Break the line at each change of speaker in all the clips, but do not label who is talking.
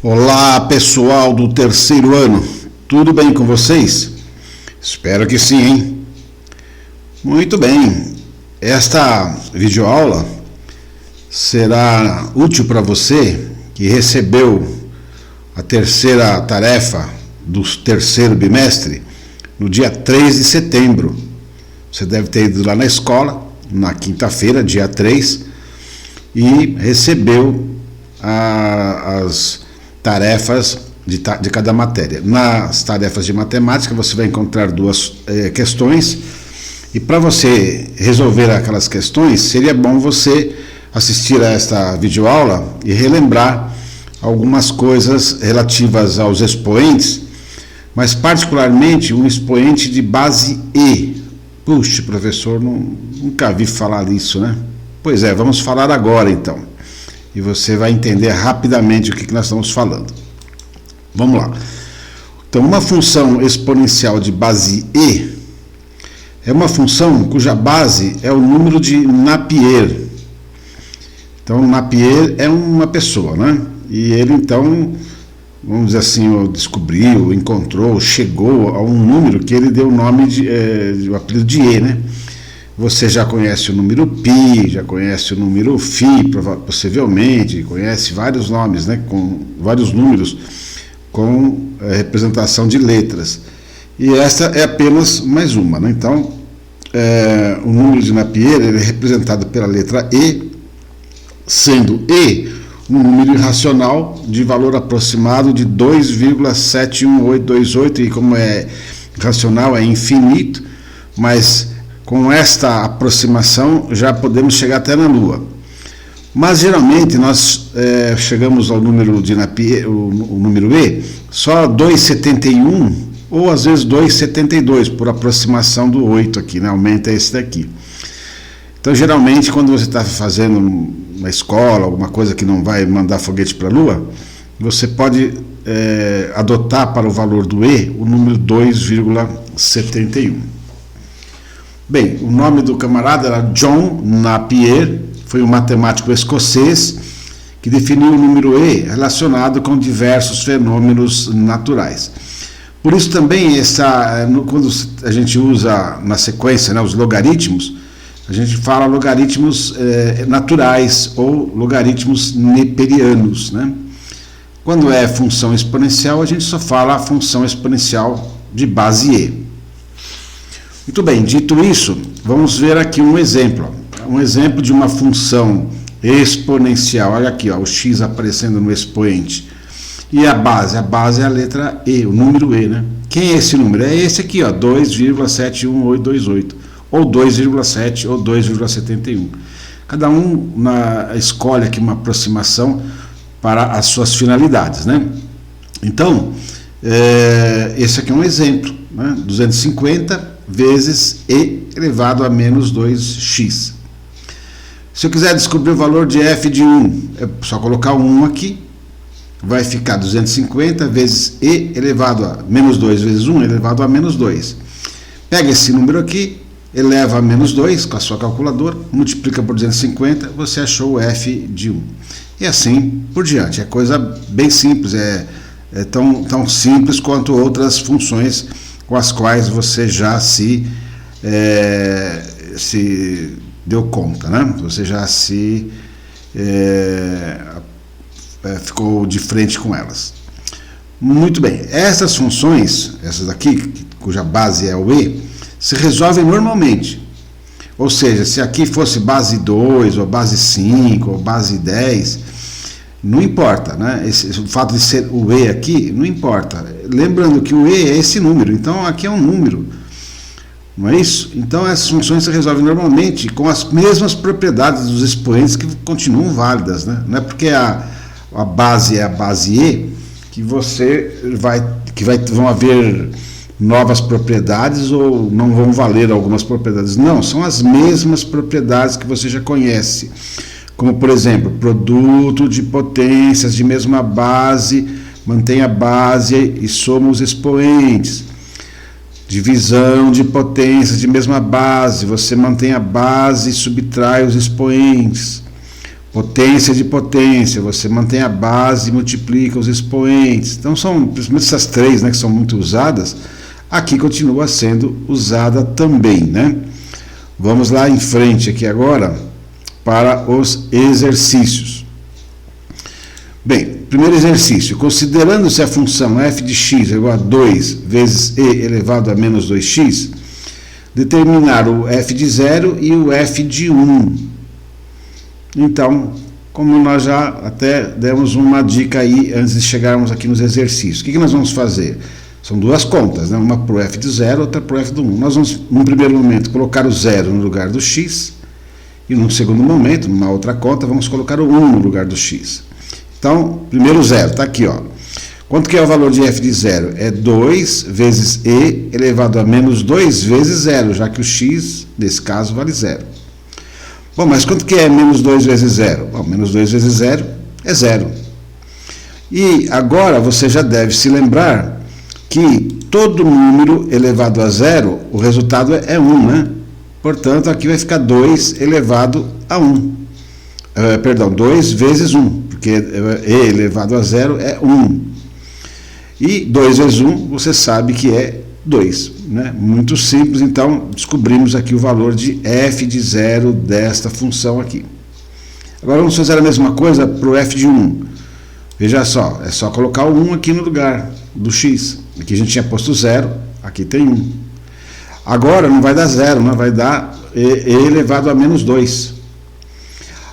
Olá, pessoal do terceiro ano, tudo bem com vocês? Espero que sim, hein? Muito bem, esta videoaula será útil para você que recebeu a terceira tarefa do terceiro bimestre no dia 3 de setembro. Você deve ter ido lá na escola, na quinta-feira, dia 3, e recebeu as tarefas de cada matéria. Nas tarefas de matemática você vai encontrar duas questões, e para você resolver aquelas questões seria bom você assistir a esta videoaula e relembrar algumas coisas relativas aos expoentes, mas particularmente um expoente de base E. Puxa, professor, nunca vi falar disso, né? Pois é, vamos falar agora então. E você vai entender rapidamente o que nós estamos falando. Vamos lá. Então, uma função exponencial de base E é uma função cuja base é o número de Napier. Então, Napier é uma pessoa, né? E ele, então, vamos dizer assim, descobriu, encontrou, chegou a um número que ele deu o nome o apelido de E, né? Você já conhece o número π, já conhece o número φ, possivelmente, conhece vários nomes, né, com vários números com representação de letras. E essa é apenas mais uma, né? Então, o número de Napier ele é representado pela letra E, sendo E um número irracional de valor aproximado de 2,71828, e como é racional, é infinito, mas com esta aproximação já podemos chegar até na Lua. Mas geralmente nós chegamos ao número de Napier, o número E, só 2,71 ou às vezes 2,72, por aproximação do 8 aqui, né? Aumenta esse daqui. Então geralmente quando você está fazendo uma escola, alguma coisa que não vai mandar foguete para a Lua, você pode adotar para o valor do E o número 2,71. Bem, o nome do camarada era John Napier, foi um matemático escocês que definiu o número E relacionado com diversos fenômenos naturais. Por isso também, quando a gente usa na sequência, né, os logaritmos, a gente fala logaritmos naturais ou logaritmos neperianos, né? Quando é função exponencial, a gente só fala a função exponencial de base E. Muito bem, dito isso, vamos ver aqui um exemplo de uma função exponencial. Olha aqui, ó, o x aparecendo no expoente. E a base é a letra E, o número E, né? Quem é esse número? É esse aqui, ó, 2,71828, ou 2,7 ou 2,71. Cada um escolhe aqui uma aproximação para as suas finalidades, né? Então, esse aqui é um exemplo, né? 250 vezes E elevado a menos 2x. Se eu quiser descobrir o valor de f de 1, é só colocar 1 aqui, vai ficar 250 vezes E elevado a menos 2 vezes 1 elevado a menos 2. Pega esse número aqui, eleva a menos 2 com a sua calculadora, multiplica por 250, você achou o f de 1. E assim por diante. É coisa bem simples, é tão simples quanto outras funções com as quais você já se deu conta, né? Você já ficou de frente com elas. Muito bem, essas funções, essas aqui, cuja base é o E, se resolvem normalmente. Ou seja, se aqui fosse base 2, ou base 5, ou base 10, não importa, né? O fato de ser o E aqui, não importa. Lembrando que o E é esse número, então aqui é um número, não é isso? Então essas funções se resolvem normalmente com as mesmas propriedades dos expoentes que continuam válidas, né? Não é porque a base é a base E que vão haver novas propriedades ou não vão valer algumas propriedades. Não, são as mesmas propriedades que você já conhece. Como, por exemplo, produto de potências de mesma base, mantém a base e soma os expoentes. Divisão de potências de mesma base, você mantém a base e subtrai os expoentes. Potência de potência, você mantém a base e multiplica os expoentes. Então são principalmente essas três, né, que são muito usadas, aqui continua sendo usada também, né? Vamos lá em frente aqui agora para os exercícios. Bem, primeiro exercício, considerando-se a função f de x igual a 2 vezes e elevado a menos 2x, determinar o f de 0 e o f de 1. Então, como nós já até demos uma dica aí antes de chegarmos aqui nos exercícios, o que nós vamos fazer? São duas contas, né? Uma para o f de 0, outra para o f de 1. Nós vamos, num primeiro momento, colocar o 0 no lugar do x, e num segundo momento, numa outra conta, vamos colocar o 1 no lugar do x. Então, primeiro 0, está aqui, ó. Quanto que é o valor de f de 0? É 2 vezes e elevado a menos 2 vezes 0, já que o x, nesse caso, vale 0. Bom, mas quanto que é menos 2 vezes 0? Bom, menos 2 vezes 0 é 0. E agora você já deve se lembrar que todo número elevado a 0, o resultado é 1, né? Portanto, aqui vai ficar 2 elevado a 1. Perdão, 2 vezes 1, porque e elevado a 0 é 1. E 2 vezes 1, você sabe que é 2. Né? Muito simples, então descobrimos aqui o valor de f de 0 desta função aqui. Agora vamos fazer a mesma coisa para o f de 1. Veja só, é só colocar o 1 aqui no lugar do x. Aqui a gente tinha posto 0, aqui tem 1. Agora não vai dar 0, né? Vai dar e elevado a menos 2.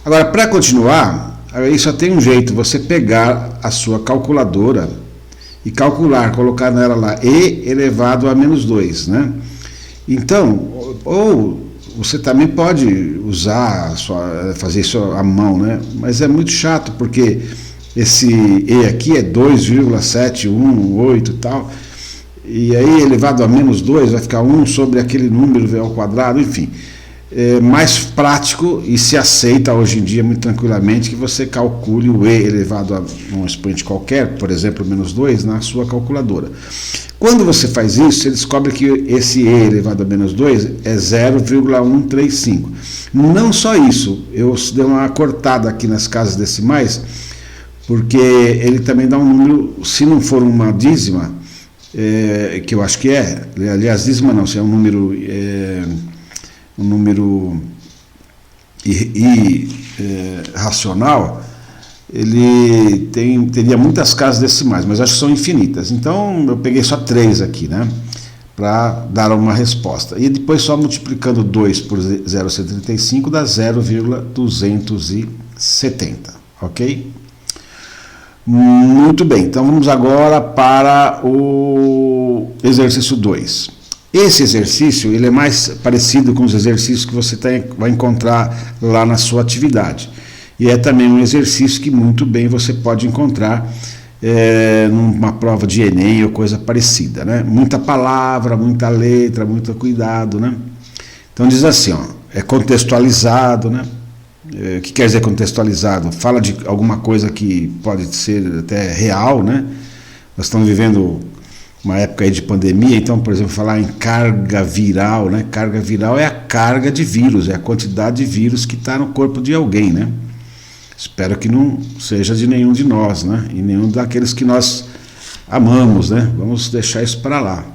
Agora, para continuar, aí só tem um jeito, você pegar a sua calculadora e calcular, colocar nela lá e elevado a menos 2, né? Então, ou você também pode usar, fazer isso à mão, né? Mas é muito chato, porque esse e aqui é 2,718 e tal, e aí elevado a menos 2 vai ficar 1 sobre aquele número v ao quadrado, enfim. É mais prático e se aceita hoje em dia muito tranquilamente que você calcule o e elevado a um expoente qualquer, por exemplo, menos 2, na sua calculadora. Quando você faz isso, você descobre que esse e elevado a menos 2 é 0,135. Não só isso, eu dei uma cortada aqui nas casas decimais, porque ele também dá um número, se não for uma dízima, que eu acho que é, aliás, dízima não, se é um número irracional, ele teria muitas casas decimais, mas acho que são infinitas. Então eu peguei só 3 aqui, né, para dar uma resposta. E depois só multiplicando 2 por 0,135 dá 0,270, ok? Muito bem, então vamos agora para o exercício 2. Esse exercício ele é mais parecido com os exercícios que você vai encontrar lá na sua atividade. E é também um exercício que muito bem você pode encontrar numa prova de Enem ou coisa parecida, né? Muita palavra, muita letra, muito cuidado, né? Então diz assim, ó, é contextualizado, né? O que quer dizer contextualizado? Fala de alguma coisa que pode ser até real, né? Nós estamos vivendo uma época aí de pandemia, então, por exemplo, falar em carga viral, né? Carga viral é a carga de vírus, é a quantidade de vírus que está no corpo de alguém, né? Espero que não seja de nenhum de nós, né? E nenhum daqueles que nós amamos, né? Vamos deixar isso para lá.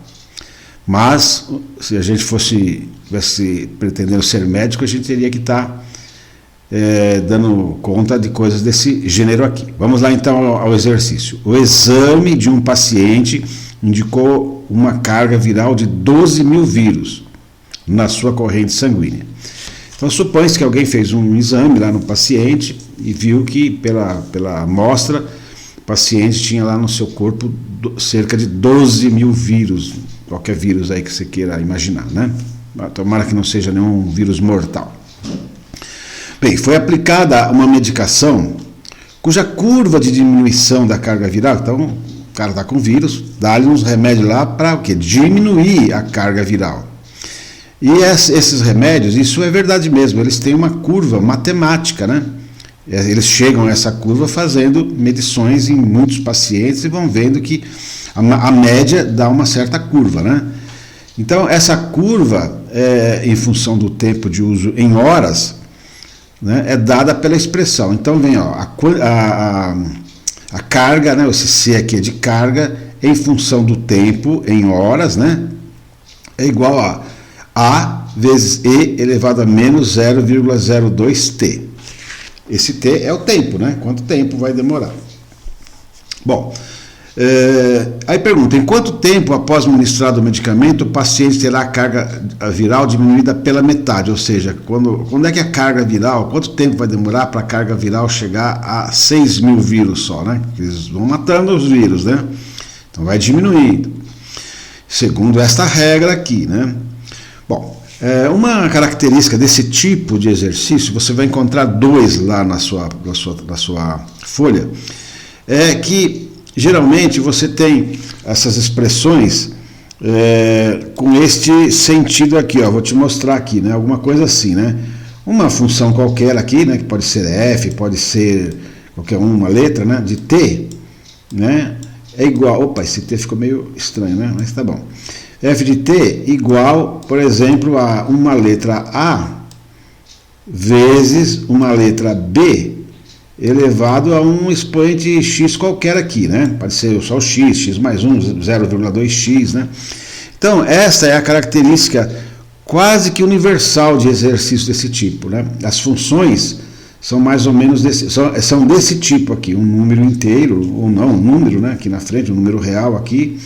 Mas, se a gente tivesse pretendendo ser médico, a gente teria que estar dando conta de coisas desse gênero aqui. Vamos lá então ao exercício. O exame de um paciente indicou uma carga viral de 12 mil vírus na sua corrente sanguínea. Então supõe-se que alguém fez um exame lá no paciente e viu que pela amostra o paciente tinha lá no seu corpo cerca de 12 mil vírus, qualquer vírus aí que você queira imaginar, né? Tomara que não seja nenhum vírus mortal. Bem, foi aplicada uma medicação cuja curva de diminuição da carga viral, então o cara está com vírus, dá-lhe uns remédios lá para o quê? Diminuir a carga viral. E esses remédios, isso é verdade mesmo, eles têm uma curva matemática, né? Eles chegam a essa curva fazendo medições em muitos pacientes e vão vendo que a média dá uma certa curva, né? Então, essa curva, em função do tempo de uso em horas, né, é dada pela expressão. Então, vem ó, a carga, né, esse C aqui é de carga, em função do tempo em horas, né, é igual a A vezes E elevado a menos 0,02T. Esse T é o tempo, né? Quanto tempo vai demorar? Bom, aí pergunta, em quanto tempo após ministrado o medicamento o paciente terá a carga viral diminuída pela metade? Ou seja, quando é que a carga viral, quanto tempo vai demorar para a carga viral chegar a 6.000 vírus só, né? Eles vão matando os vírus, né? Então vai diminuindo. Segundo esta regra aqui, né? Bom, uma característica desse tipo de exercício, você vai encontrar dois lá na sua folha, é que geralmente você tem essas expressões com este sentido aqui, ó, vou te mostrar aqui, né? Alguma coisa assim, né? Uma função qualquer aqui, né? Que pode ser f, pode ser qualquer uma letra, né? De t, né? É igual, opa, esse t ficou meio estranho, né? Mas tá bom. F de t igual, por exemplo, a uma letra A vezes uma letra B elevado a um expoente x qualquer aqui, né? Pode ser só o x mais 1, 0,2x, né? Então, essa é a característica quase que universal de exercício desse tipo, né? As funções são mais ou menos são desse tipo aqui, um número inteiro, ou não, um número, né? Aqui na frente, um número real aqui,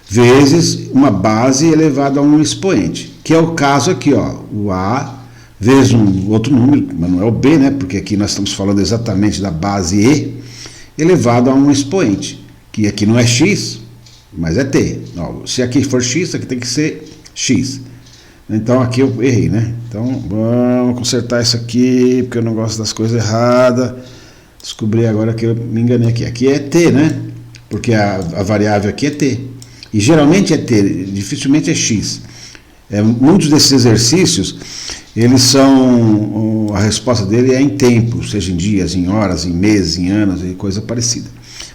vezes uma base elevada a um expoente, que é o caso aqui, ó, o A vezes um outro número, mas não é o B, né, porque aqui nós estamos falando exatamente da base E, elevado a um expoente, que aqui não é X, mas é T. Não, se aqui for X, aqui tem que ser X. Então aqui eu errei, né? Então vamos consertar isso aqui, porque eu não gosto das coisas erradas. Descobri agora que eu me enganei aqui. Aqui é T, né? Porque a variável aqui é T. E geralmente é T, dificilmente é X. Muitos desses exercícios, eles são, a resposta dele é em tempo, seja em dias, em horas, em meses, em anos, e coisa parecida.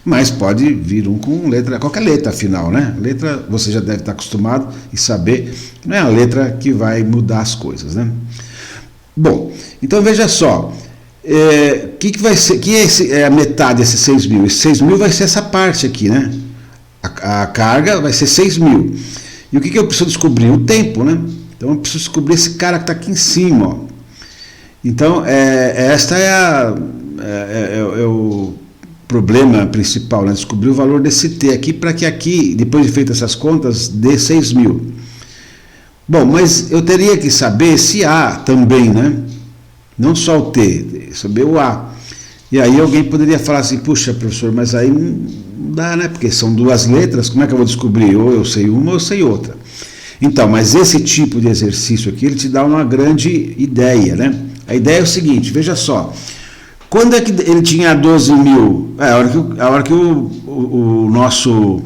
Mas pode vir um com letra, qualquer letra afinal, né? Letra, você já deve estar acostumado e saber, não é a letra que vai mudar as coisas, né? Bom, então veja só, que vai ser, é a metade desses 6.000? Esse 6.000 vai ser essa parte aqui, né? A carga vai ser 6.000. E o que eu preciso descobrir? O tempo, né? Então eu preciso descobrir esse cara que está aqui em cima, ó. Então, esta é o problema principal, né? Descobrir o valor desse T aqui, para que aqui, depois de feitas essas contas, dê 6.000. Bom, mas eu teria que saber esse A também, né? Não só o T, saber o A. E aí alguém poderia falar assim, puxa, professor, mas aí não dá, né? Porque são duas letras, como é que eu vou descobrir? Ou eu sei uma ou eu sei outra. Então, mas esse tipo de exercício aqui, ele te dá uma grande ideia, né? A ideia é o seguinte, veja só, quando é que ele tinha 12.000? A hora que o nosso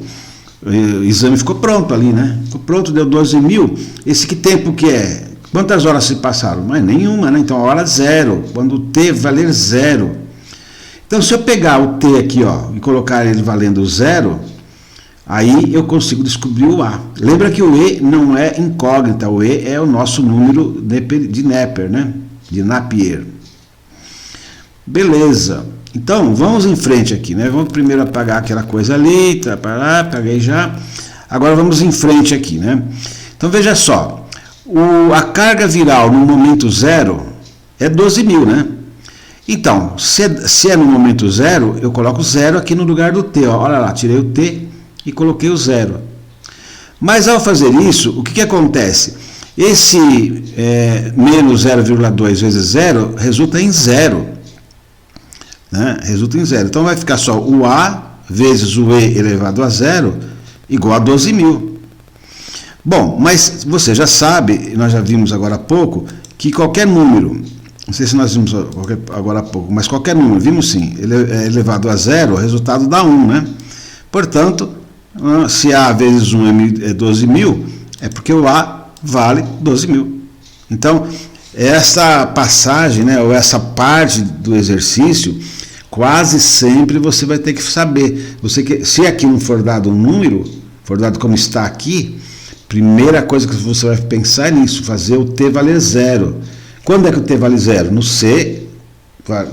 exame ficou pronto ali, né? Ficou pronto, deu 12.000, esse que tempo que é? Quantas horas se passaram? Mas nenhuma, né? Então a hora zero, quando o T valer zero. Então se eu pegar o T aqui, ó, e colocar ele valendo zero, aí eu consigo descobrir o A. Lembra que o E não é incógnita, o E é o nosso número de Napier, né? De Napier. Beleza. Então, vamos em frente aqui, né? Vamos primeiro apagar aquela coisa ali, apaguei já. Agora vamos em frente aqui, né? Então, veja só. A carga viral no momento zero é 12.000, né? Então, se é no momento zero, eu coloco zero aqui no lugar do T, ó. Olha lá, tirei o T e coloquei o zero. Mas ao fazer isso, o que acontece? Esse menos 0,2 vezes zero resulta em zero. Né? Resulta em zero. Então vai ficar só o A vezes o E elevado a zero igual a 12.000. Bom, mas você já sabe, nós já vimos agora há pouco, que qualquer número, não sei se nós vimos agora há pouco, mas qualquer número, vimos sim, ele é elevado a zero, o resultado dá 1, né? Portanto, se A vezes 1 é 12.000, é porque o A vale 12.000. Então, essa passagem, né, ou essa parte do exercício, quase sempre você vai ter que saber. Se aqui não for dado um número, for dado como está aqui, Primeira coisa que você vai pensar é nisso, fazer o t valer zero. Quando é que o t vale zero? No C,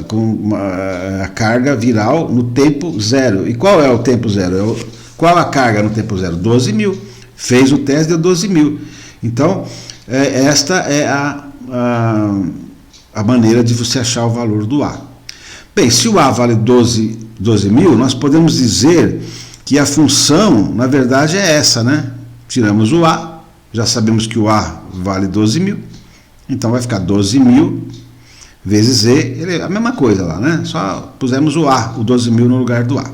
com a carga viral no tempo zero. E qual é o tempo zero? Qual a carga no tempo zero? 12.000. Fez o teste, deu 12.000. Então, esta é a maneira de você achar o valor do A. Bem, se o A vale 12.000, nós podemos dizer que a função, na verdade, é essa, né? Tiramos o A, já sabemos que o A vale 12.000, então vai ficar 12.000 vezes E, a mesma coisa lá, né? Só pusemos o A, o 12.000 no lugar do A.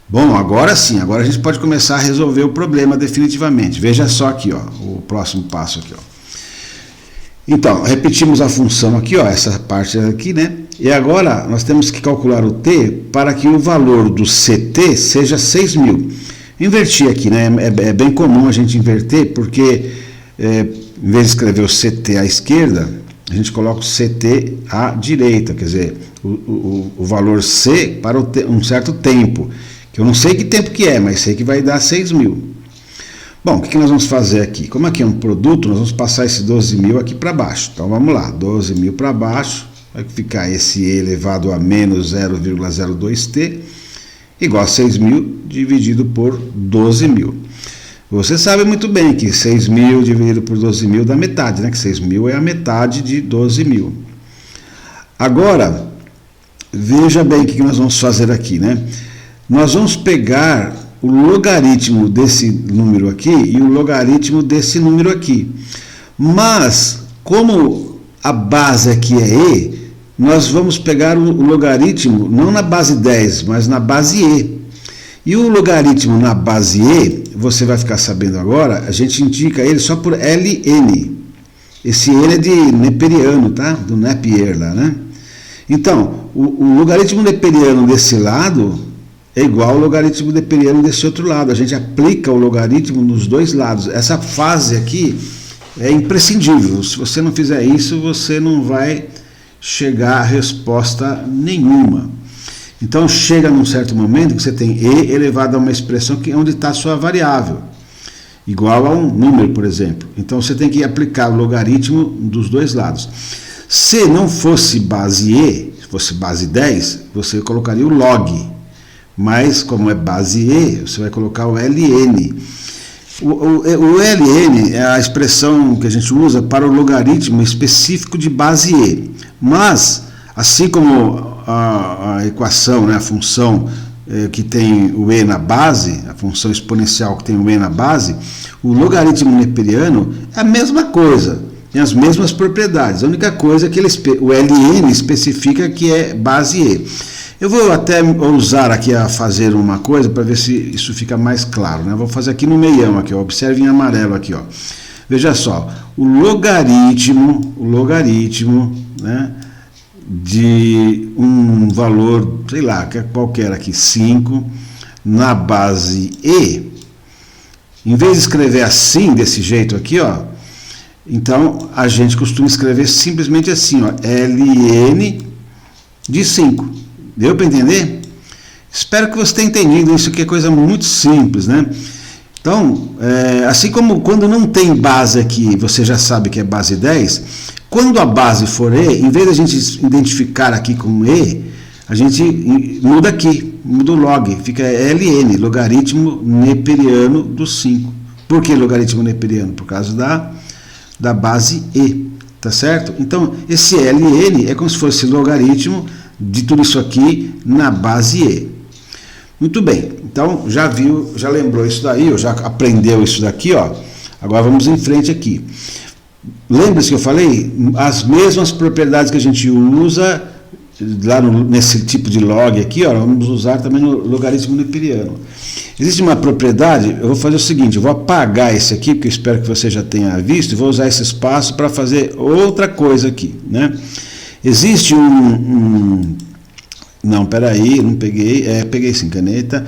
Bom, agora sim, agora a gente pode começar a resolver o problema definitivamente. Veja só aqui, ó, o próximo passo aqui, ó. Então, repetimos a função aqui, ó, essa parte aqui, né? E agora nós temos que calcular o t para que o valor do CT seja 6.000. Inverti aqui, né? É bem comum a gente inverter, porque em vez de escrever o CT à esquerda, a gente coloca o CT à direita, quer dizer, o valor C para um certo tempo, que eu não sei que tempo que é, mas sei que vai dar 6.000. Bom, o que nós vamos fazer aqui? Como aqui é um produto, nós vamos passar esse 12.000 aqui para baixo. Então vamos lá, 12.000 para baixo, vai ficar esse E elevado a menos 0,02t, igual a 6.000 dividido por 12.000. Você sabe muito bem que 6.000 dividido por 12.000 dá metade, né? Que 6.000 é a metade de 12.000. Agora, veja bem o que nós vamos fazer aqui, né? Nós vamos pegar o logaritmo desse número aqui e o logaritmo desse número aqui. Mas, como a base aqui é E, nós vamos pegar o logaritmo não na base 10, mas na base E. E o logaritmo na base E, você vai ficar sabendo agora, a gente indica ele só por Ln. Esse N é de neperiano, tá? Do Napier lá, né? Então, o logaritmo neperiano desse lado é igual ao logaritmo neperiano desse outro lado. A gente aplica o logaritmo nos dois lados. Essa fase aqui é imprescindível. Se você não fizer isso, você não vai chegar a resposta nenhuma. Então chega num certo momento que você tem E elevado a uma expressão onde está a sua variável, igual a um número, por exemplo. Então você tem que aplicar o logaritmo dos dois lados. Se não fosse base E, fosse base 10, você colocaria o log. Mas, como é base E, você vai colocar o Ln. O Ln é a expressão que a gente usa para o logaritmo específico de base E. Mas, assim como a equação, né, a função que tem o E na base, a função exponencial que tem o E na base, o logaritmo neperiano é a mesma coisa, tem as mesmas propriedades. A única coisa é que o Ln especifica que é base E. Eu vou até ousar aqui a fazer uma coisa para ver se isso fica mais claro, né? Vou fazer aqui no meião, aqui, ó. Observe em amarelo aqui, ó. Veja só, o logaritmo, né, de um valor, sei lá, qualquer aqui, 5, na base E, em vez de escrever assim, desse jeito aqui, ó, então a gente costuma escrever simplesmente assim, ó, Ln de 5. Deu para entender? Espero que você tenha entendido. Isso aqui é coisa muito simples, né? Então, assim como quando não tem base aqui, você já sabe que é base 10, quando a base for E, em vez de a gente identificar aqui com E, a gente muda aqui, muda o log, fica Ln, logaritmo neperiano do 5. Por que logaritmo neperiano? Por causa da base E, tá certo? Então, esse Ln é como se fosse logaritmo de tudo isso aqui na base E. Muito bem, então já viu, já lembrou isso daí, ou já aprendeu isso daqui, ó. Agora vamos em frente aqui. Lembra-se que eu falei? As mesmas propriedades que a gente usa lá nesse tipo de log aqui, ó, vamos usar também no logaritmo neperiano. Existe uma propriedade, eu vou fazer o seguinte, eu vou apagar esse aqui, porque eu espero que você já tenha visto, e vou usar esse espaço para fazer outra coisa aqui, né? Existe não, peraí, não peguei, peguei sim, caneta.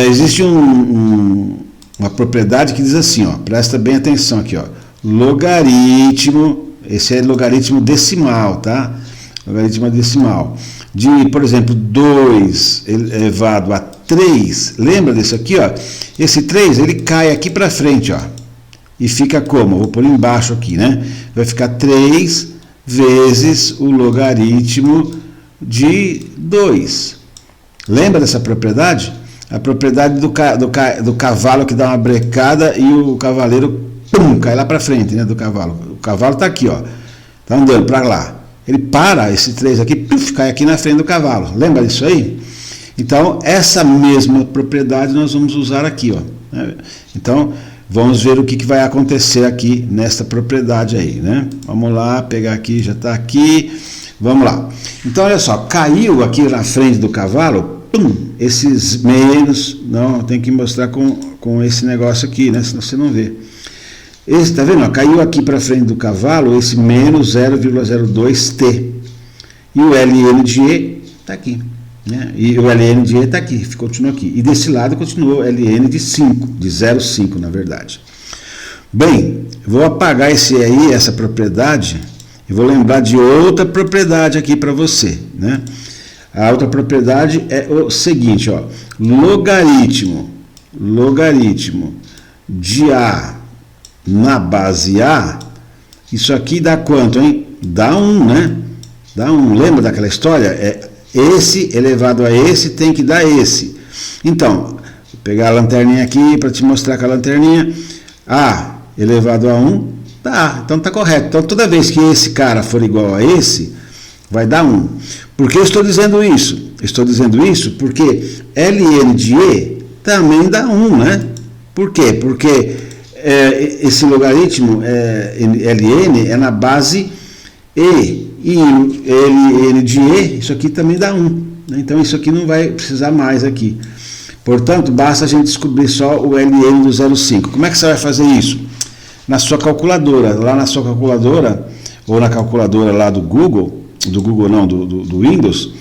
Existe uma propriedade que diz assim, ó, presta bem atenção aqui, ó, logaritmo, esse é logaritmo decimal, tá? Logaritmo decimal. de, por exemplo, 2 elevado a 3, lembra disso aqui, ó? Esse 3, ele cai aqui para frente, ó, e fica como? Vou pôr embaixo aqui, né? Vai ficar 3 vezes o logaritmo de 2. Lembra dessa propriedade? A propriedade do cavalo que dá uma brecada e o cavaleiro, pum, cai lá para frente, né, do cavalo. O cavalo está aqui, ó, está andando para lá. Ele para, esse 3 aqui, puf, cai aqui na frente do cavalo. Lembra disso aí? Então, essa mesma propriedade nós vamos usar aqui, ó. Então, vamos ver o que vai acontecer aqui nessa propriedade aí, né? Vamos lá, pegar aqui, já está aqui. Vamos lá. Então, olha só, caiu aqui na frente do cavalo, pum, esses menos, não, tem que mostrar com esse negócio aqui, né? Senão você não vê. Esse, tá vendo? Ó, caiu aqui para frente do cavalo esse menos 0,02t. E o ln de E está aqui. Né? E o ln de E está aqui, continua aqui. E desse lado continuou ln de 5, de 0,5 na verdade. Bem, vou apagar essa propriedade e vou lembrar de outra propriedade aqui para você. Né? A outra propriedade é o seguinte, ó, logaritmo de A na base A, isso aqui dá quanto, hein? Dá 1, né? Dá 1, lembra daquela história? Esse elevado a esse tem que dar esse. Então, vou pegar a lanterninha aqui para te mostrar com a lanterninha. A elevado a 1, dá, então tá correto. Então, toda vez que esse cara for igual a esse, vai dar 1. Por que eu estou dizendo isso? Estou dizendo isso porque ln de E também dá 1, né? Por quê? Porque esse logaritmo ln é na base E, e ln de E, isso aqui também dá 1. Né? Então, isso aqui não vai precisar mais aqui. Portanto, basta a gente descobrir só o ln do 0,5. Como é que você vai fazer isso? Na sua calculadora. Lá na sua calculadora, ou na calculadora lá do Google não, do Windows,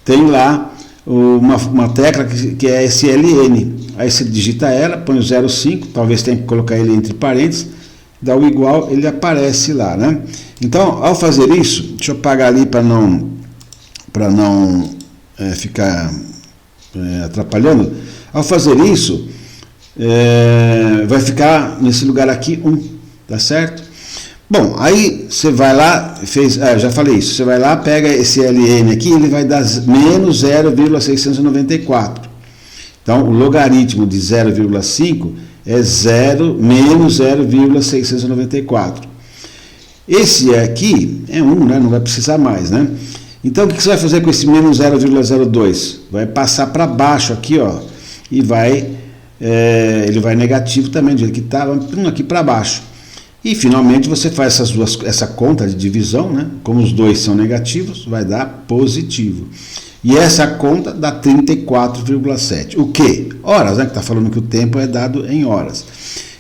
tem lá uma tecla que é esse ln. Aí você digita ela, põe o 0,5, talvez tenha que colocar ele entre parênteses, dá o igual, ele aparece lá, né? Então, ao fazer isso, deixa eu apagar ali para não ficar atrapalhando. Ao fazer isso, vai ficar nesse lugar aqui 1, tá certo? Bom, aí você vai lá, já falei isso, você vai lá, pega esse ln aqui, ele vai dar menos 0,694. Então, o logaritmo de 0,5 é menos 0,694. Esse aqui é 1, né? Não vai precisar mais, né? Então, o que você vai fazer com esse menos 0,02? Vai passar para baixo aqui, ó, e ele vai negativo também, do jeito que estava, aqui para baixo. E, finalmente, você faz essa conta de divisão, né? Como os dois são negativos, vai dar positivo. E essa conta dá 34,7. O quê? Horas, né? Que está falando que o tempo é dado em horas.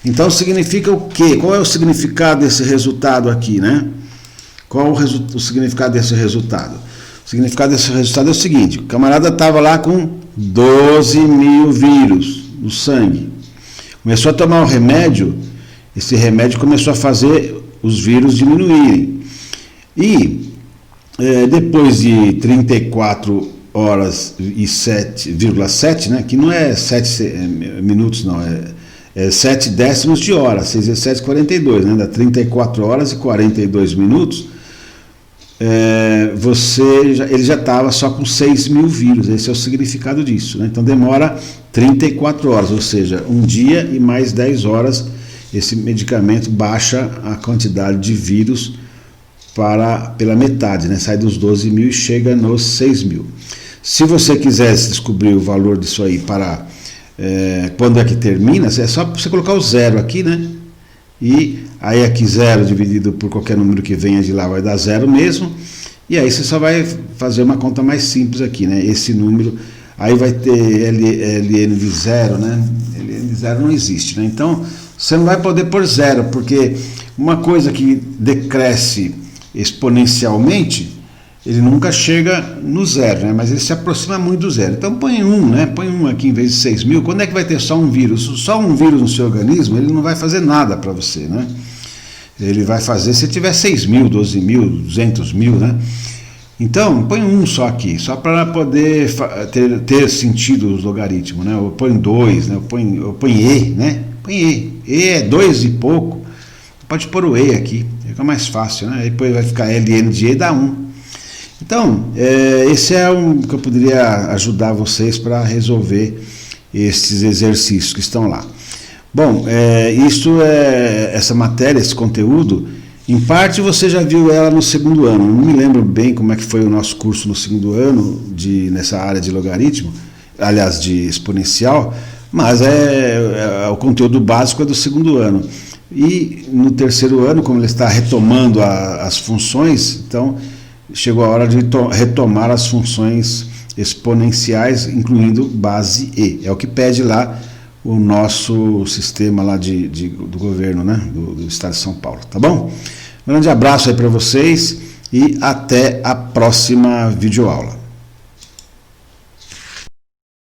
Então, significa o quê? Qual é o significado desse resultado aqui, né? Qual o significado desse resultado? O significado desse resultado é o seguinte: o camarada estava lá com 12 mil vírus no sangue. Começou a tomar um remédio, esse remédio começou a fazer os vírus diminuírem. E depois de 34 horas e 7,7, né, que não é 7 minutos, não, é 7 décimos de hora, 6 vezes 7, 42, né, dá 34 horas e 42 minutos, ele já estava só com 6 mil vírus, esse é o significado disso, né? Então demora 34 horas, ou seja, um dia e mais 10 horas, esse medicamento baixa a quantidade de vírus pela metade, né? Sai dos 12 mil e chega nos 6 mil. Se você quisesse descobrir o valor disso aí para quando é que termina, é só você colocar o zero aqui, né? E aí aqui 0 dividido por qualquer número que venha de lá vai dar 0 mesmo. E aí você só vai fazer uma conta mais simples aqui, né? Esse número, aí vai ter ln de 0, né? ln de 0 não existe, né? Então você não vai poder pôr 0, porque uma coisa que decresce exponencialmente, ele nunca chega no 0, né? Mas ele se aproxima muito do 0. Então põe 1, né? Põe 1 aqui em vez de 6 mil. Quando é que vai ter só um vírus? Só um vírus no seu organismo, ele não vai fazer nada para você, né? Ele vai fazer se tiver 6 mil, 12 mil, 200 mil, né? Então, põe um só aqui, só para poder ter sentido os logaritmos, né? Eu ponho 2, né? Eu ponho E, né? Põe E. E é 2 e pouco. Pode pôr o E aqui, fica mais fácil, né? Depois vai ficar ln de E dá 1. Então, esse é um que eu poderia ajudar vocês para resolver esses exercícios que estão lá. Bom, essa matéria, esse conteúdo, em parte você já viu ela no segundo ano. Não me lembro bem como é que foi o nosso curso no segundo ano nessa área de logaritmo, aliás, de exponencial, mas o conteúdo básico é do segundo ano. E no terceiro ano, como ele está retomando as funções, então chegou a hora de retomar as funções exponenciais, incluindo base E. É o que pede lá o nosso sistema lá do governo, né, do Estado de São Paulo, tá bom? Um grande abraço aí para vocês e até a próxima videoaula.